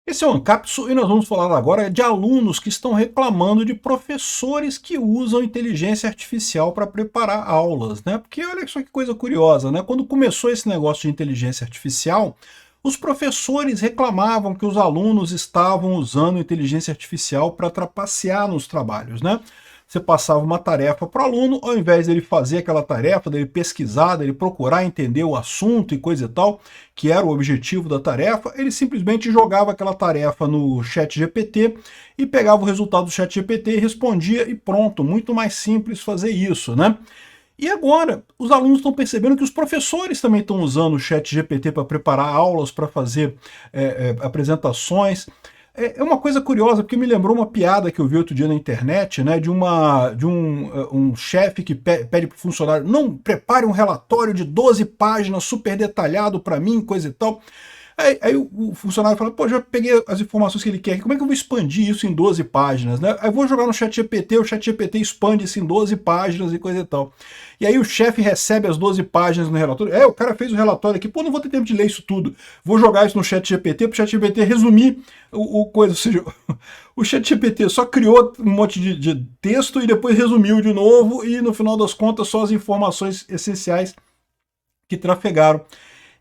Esse é o Ancapsu e nós vamos falar agora de alunos que estão reclamando de professores que usam inteligência artificial para preparar aulas, né? Porque olha só que coisa curiosa, né? Quando começou esse negócio de inteligência artificial, os professores reclamavam que os alunos estavam usando inteligência artificial para trapacear nos trabalhos, né? Você passava uma tarefa para o aluno, ao invés dele fazer aquela tarefa, dele pesquisar, dele procurar entender o assunto e coisa e tal, que era o objetivo da tarefa, ele simplesmente jogava aquela tarefa no chat GPT e pegava o resultado do chat GPT e respondia e pronto, muito mais simples fazer isso, né? E agora, os alunos estão percebendo que os professores também estão usando o chat GPT para preparar aulas, para fazer apresentações. É uma coisa curiosa, porque me lembrou uma piada que eu vi outro dia na internet, né, um chefe que pede para o funcionário: não, prepare um relatório de 12 páginas super detalhado para mim, coisa e tal. Aí o funcionário fala: pô, já peguei as informações que ele quer, como é que eu vou expandir isso em 12 páginas? Né? Aí eu vou jogar no chat GPT, o chat GPT expande isso em 12 páginas e coisa e tal. E aí o chefe recebe as 12 páginas no relatório. O cara fez o relatório aqui, pô, não vou ter tempo de ler isso tudo. Vou jogar isso no chat GPT, para o chat GPT resumir o coisa. Ou seja, o chat GPT só criou um monte de texto e depois resumiu de novo, e no final das contas só as informações essenciais que trafegaram.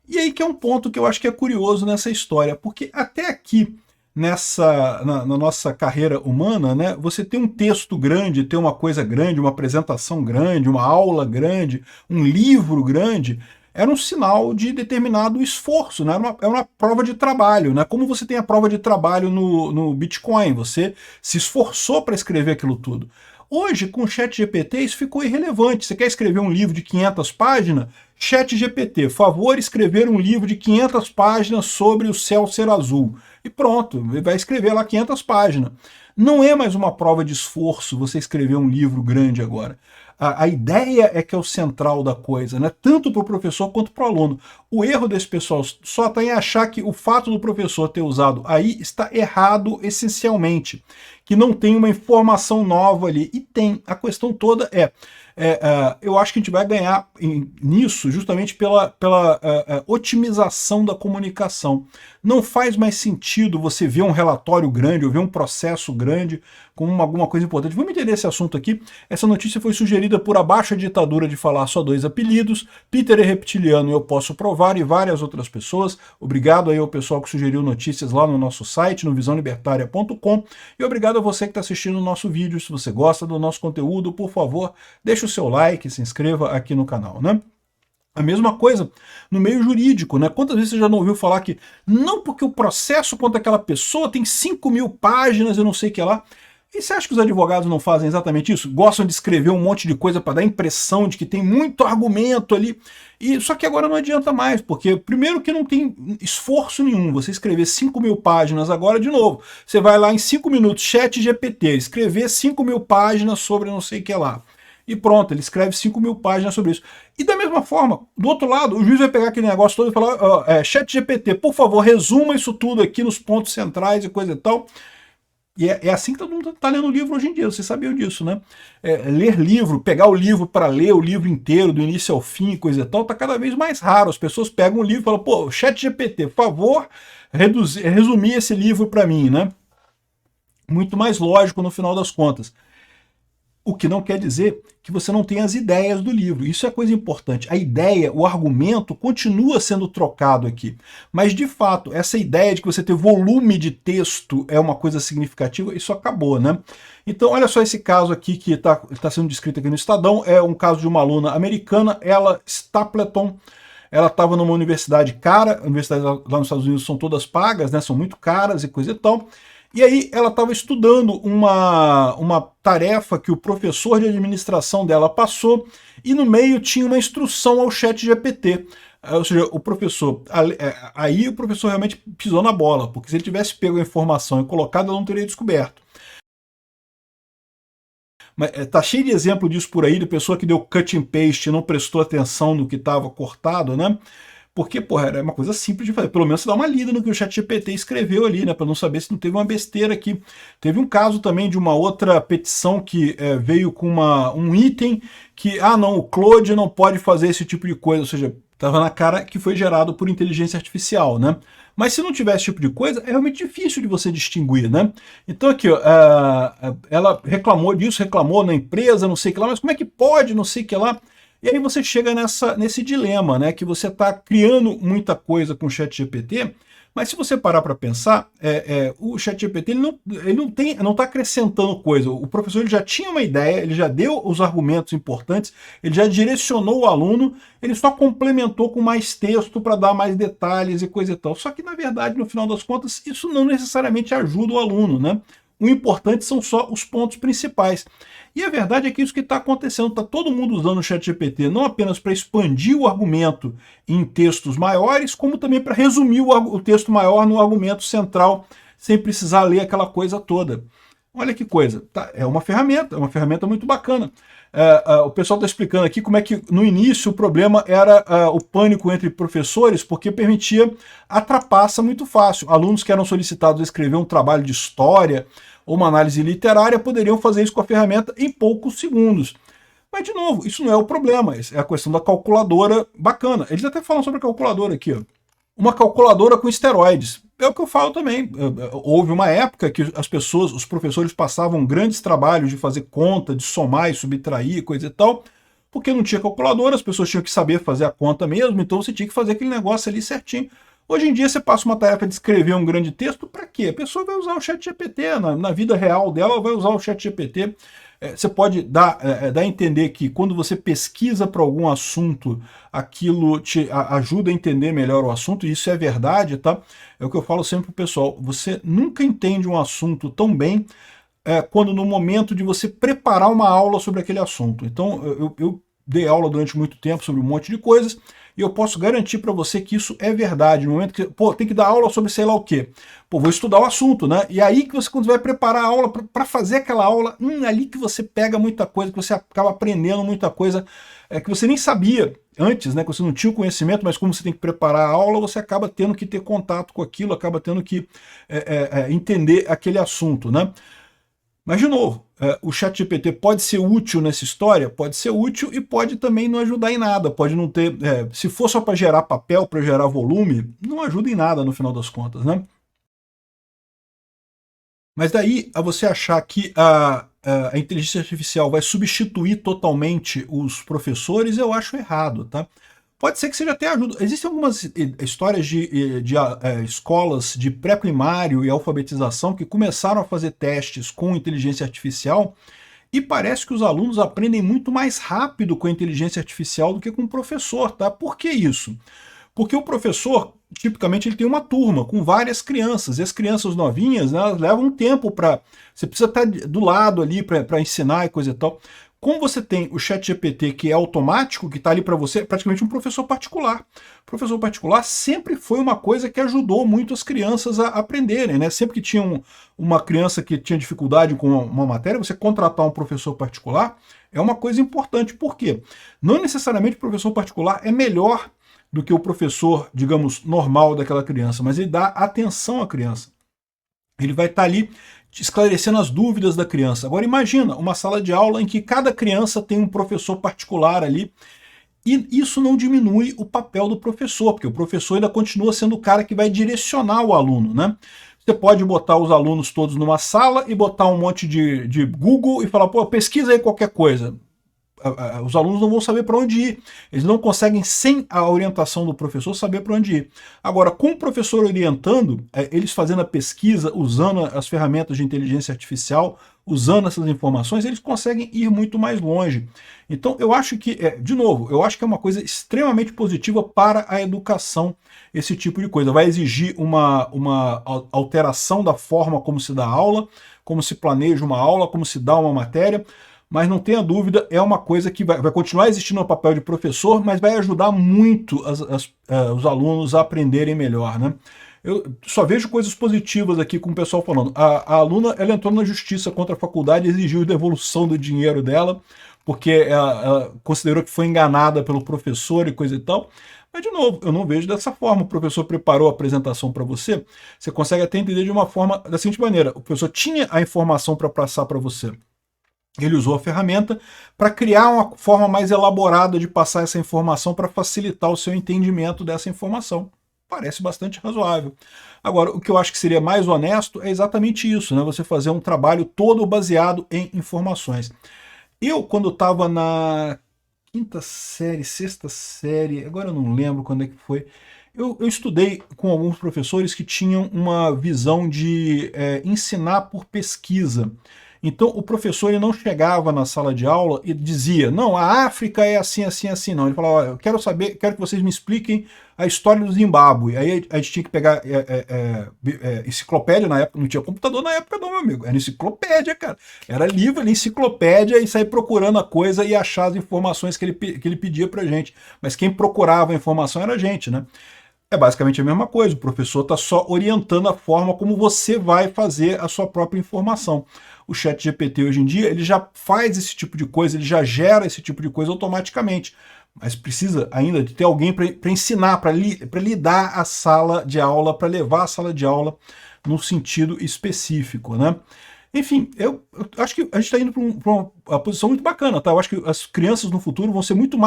E aí que é um ponto que eu acho que é curioso nessa história, porque até aqui, na nossa carreira humana, né, você tem um texto grande, tem uma coisa grande, uma apresentação grande, uma aula grande, um livro grande, era um sinal de determinado esforço, né? Era uma prova de trabalho, né? Como você tem a prova de trabalho no Bitcoin, você se esforçou para escrever aquilo tudo. Hoje, com o ChatGPT, isso ficou irrelevante. Você quer escrever um livro de 500 páginas? ChatGPT, favor escrever um livro de 500 páginas sobre o céu ser azul. E pronto, ele vai escrever lá 500 páginas. Não é mais uma prova de esforço você escrever um livro grande agora. A ideia é que é o central da coisa, né? Tanto para o professor quanto para o aluno. O erro desse pessoal só está em achar que o fato do professor ter usado aí está errado essencialmente, que não tem uma informação nova ali. E tem. A questão toda eu acho que a gente vai ganhar nisso justamente pela otimização da comunicação. Não faz mais sentido você ver um relatório grande ou ver um processo grande como alguma coisa importante. Vamos entender esse assunto aqui. Essa notícia foi sugerida por Abaixo a Ditadura de Falar Só Dois Apelidos, Peter é Reptiliano e Eu Posso Provar, e várias outras pessoas. Obrigado aí ao pessoal que sugeriu notícias lá no nosso site, no visãolibertaria.com, e obrigado a você que está assistindo o nosso vídeo. Se você gosta do nosso conteúdo, por favor, deixe o seu like, se inscreva aqui no canal, né? A mesma coisa no meio jurídico, né? Quantas vezes você já não ouviu falar que não, porque o processo contra aquela pessoa tem 5.000 páginas e não sei o que lá. E você acha que os advogados não fazem exatamente isso? Gostam de escrever um monte de coisa para dar a impressão de que tem muito argumento ali. Só que agora não adianta mais, porque primeiro que não tem esforço nenhum você escrever 5.000 páginas agora de novo. Você vai lá em 5 minutos, chat GPT, escrever 5.000 páginas sobre não sei o que lá. E pronto, ele escreve 5.000 páginas sobre isso. E da mesma forma, do outro lado, o juiz vai pegar aquele negócio todo e falar: chat GPT, por favor, resuma isso tudo aqui nos pontos centrais e coisa e tal. E é assim que todo mundo está lendo livro hoje em dia, vocês sabiam disso, né? Ler livro, pegar o livro para ler o livro inteiro, do início ao fim, coisa e tal, está cada vez mais raro. As pessoas pegam um livro e falam: pô, chat GPT, por favor, resumir esse livro para mim, né? Muito mais lógico no final das contas. O que não quer dizer que você não tenha as ideias do livro. Isso é coisa importante. A ideia, o argumento continua sendo trocado aqui. Mas, de fato, essa ideia de que você ter volume de texto é uma coisa significativa, isso acabou, né? Então, olha só esse caso aqui que está sendo descrito aqui no Estadão. É um caso de uma aluna americana, ela, Stapleton. Ela estava numa universidade cara, universidades lá nos Estados Unidos são todas pagas, né? São muito caras e coisa e tal. E aí ela estava estudando uma tarefa que o professor de administração dela passou, e no meio tinha uma instrução ao chat GPT. Ou seja, o professor realmente pisou na bola, porque se ele tivesse pego a informação e colocado, ela não teria descoberto. Mas tá cheio de exemplo disso por aí, de pessoa que deu cut and paste e não prestou atenção no que estava cortado, né? Porque, porra, era uma coisa simples de fazer. Pelo menos você dá uma lida no que o ChatGPT escreveu ali, né? Para não saber se não teve uma besteira aqui. Teve um caso também de uma outra petição que veio com um item que, não, o Claude não pode fazer esse tipo de coisa. Ou seja, Estava na cara que foi gerado por inteligência artificial, né? Mas se não tivesse esse tipo de coisa, é realmente difícil de você distinguir, né? Então aqui, ó, ela reclamou disso, reclamou na empresa, não sei o que lá, mas como é que pode, não sei o que lá? E aí você chega nesse dilema, né? Que você está criando muita coisa com o ChatGPT, mas se você parar para pensar, o ChatGPT ele não está acrescentando coisa. O professor ele já tinha uma ideia, ele já deu os argumentos importantes, ele já direcionou o aluno, ele só complementou com mais texto para dar mais detalhes e coisa e tal. Só que, na verdade, no final das contas, isso não necessariamente ajuda o aluno, né? O importante são só os pontos principais. E a verdade é que isso que está acontecendo, está todo mundo usando o ChatGPT não apenas para expandir o argumento em textos maiores, como também para resumir o texto maior no argumento central, sem precisar ler aquela coisa toda. Olha que coisa, tá? É uma ferramenta muito bacana. O pessoal está explicando aqui como é que no início o problema era o pânico entre professores, porque permitia a trapaça muito fácil. Alunos que eram solicitados a escrever um trabalho de história ou uma análise literária poderiam fazer isso com a ferramenta em poucos segundos. Mas, de novo, isso não é o problema, é a questão da calculadora bacana. Eles até falam sobre a calculadora aqui, ó. Uma calculadora com esteroides. É o que eu falo também. Houve uma época que as pessoas, os professores passavam grandes trabalhos de fazer conta, de somar e subtrair, coisa e tal, porque não tinha calculadora, as pessoas tinham que saber fazer a conta mesmo, então você tinha que fazer aquele negócio ali certinho. Hoje em dia você passa uma tarefa de escrever um grande texto, para quê? A pessoa vai usar o ChatGPT, na vida real dela vai usar o ChatGPT. Você pode dar a entender que quando você pesquisa para algum assunto, aquilo te ajuda a entender melhor o assunto, e isso é verdade, tá? É o que eu falo sempre pro pessoal, você nunca entende um assunto tão bem quando no momento de você preparar uma aula sobre aquele assunto. Então, eu dei aula durante muito tempo sobre um monte de coisas, e eu posso garantir para você que isso é verdade. No momento que, pô, tem que dar aula sobre sei lá o quê. Pô, vou estudar o assunto, né? E aí que você, quando vai preparar a aula, para fazer aquela aula, ali que você pega muita coisa, que você acaba aprendendo muita coisa que você nem sabia antes, né? Que você não tinha o conhecimento, mas como você tem que preparar a aula, você acaba tendo que ter contato com aquilo, acaba tendo que entender aquele assunto, né? Mas, de novo, o ChatGPT pode ser útil nessa história? Pode ser útil e pode também não ajudar em nada. Pode não ter. Se for só para gerar papel, para gerar volume, não ajuda em nada no final das contas, né? Mas daí a você achar que a inteligência artificial vai substituir totalmente os professores, eu acho errado, tá? Pode ser que seja até ajuda. Existem algumas histórias de escolas de pré-primário e alfabetização que começaram a fazer testes com inteligência artificial e parece que os alunos aprendem muito mais rápido com a inteligência artificial do que com o professor, tá? Por que isso? Porque o professor, tipicamente, ele tem uma turma com várias crianças, e as crianças novinhas, né, elas levam um tempo para... Você precisa estar do lado ali para ensinar e coisa e tal. Como você tem o ChatGPT, que é automático, que está ali para você, é praticamente um professor particular. O professor particular sempre foi uma coisa que ajudou muito as crianças a aprenderem, né? Sempre que tinha uma criança que tinha dificuldade com uma matéria, você contratar um professor particular é uma coisa importante. Por quê? Não necessariamente o professor particular é melhor do que o professor, digamos, normal daquela criança, mas ele dá atenção à criança. Ele vai estar ali esclarecendo as dúvidas da criança. Agora imagina uma sala de aula em que cada criança tem um professor particular ali, e isso não diminui o papel do professor, porque o professor ainda continua sendo o cara que vai direcionar o aluno, né? Você pode botar os alunos todos numa sala e botar um monte de Google e falar, pô, pesquisa aí qualquer coisa. Os alunos não vão saber para onde ir. Eles não conseguem, sem a orientação do professor, saber para onde ir. Agora, com o professor orientando, eles fazendo a pesquisa, usando as ferramentas de inteligência artificial, usando essas informações, eles conseguem ir muito mais longe. Então, eu acho que, de novo, eu acho que é uma coisa extremamente positiva para a educação, esse tipo de coisa. Vai exigir uma alteração da forma como se dá a aula, como se planeja uma aula, como se dá uma matéria, mas não tenha dúvida, é uma coisa que vai continuar existindo no papel de professor, mas vai ajudar muito os alunos a aprenderem melhor, né? Eu só vejo coisas positivas aqui com o pessoal falando. A aluna, ela entrou na justiça contra a faculdade e exigiu devolução do dinheiro dela, porque ela considerou que foi enganada pelo professor e coisa e tal. Mas, de novo, eu não vejo dessa forma. O professor preparou a apresentação para você, você consegue até entender de uma forma da seguinte maneira. O professor tinha a informação para passar para você. Ele usou a ferramenta para criar uma forma mais elaborada de passar essa informação para facilitar o seu entendimento dessa informação. Parece bastante razoável. Agora, o que eu acho que seria mais honesto é exatamente isso, né? Você fazer um trabalho todo baseado em informações. Eu, quando estava na quinta série, sexta série, agora eu não lembro quando é que foi, eu estudei com alguns professores que tinham uma visão de ensinar por pesquisa. Então o professor ele não chegava na sala de aula e dizia, não, a África é assim, assim, assim, não. Ele falava, olha, eu quero saber, quero que vocês me expliquem a história do Zimbábue. Aí a gente tinha que pegar enciclopédia, na época não tinha computador na época não, meu amigo, era enciclopédia, cara. Era livro ali, enciclopédia, e sair procurando a coisa e achar as informações que ele pedia pra gente. Mas quem procurava a informação era a gente, né? É basicamente a mesma coisa, o professor está só orientando a forma como você vai fazer a sua própria informação. O ChatGPT hoje em dia, ele já faz esse tipo de coisa, ele já gera esse tipo de coisa automaticamente, mas precisa ainda de ter alguém para ensinar, para lidar a sala de aula, para levar a sala de aula no sentido específico, né? Enfim, eu acho que a gente está indo para uma posição muito bacana, tá? Eu acho que as crianças no futuro vão ser muito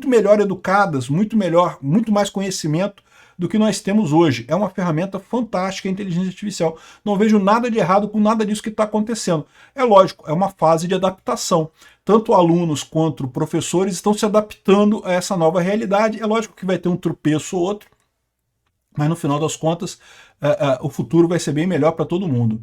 melhor educadas, muito mais conhecimento do que nós temos hoje. É uma ferramenta fantástica a inteligência artificial. Não vejo nada de errado com nada disso que está acontecendo. É lógico, é uma fase de adaptação. Tanto alunos quanto professores estão se adaptando a essa nova realidade. É lógico que vai ter um tropeço ou outro, mas no final das contas, o futuro vai ser bem melhor para todo mundo.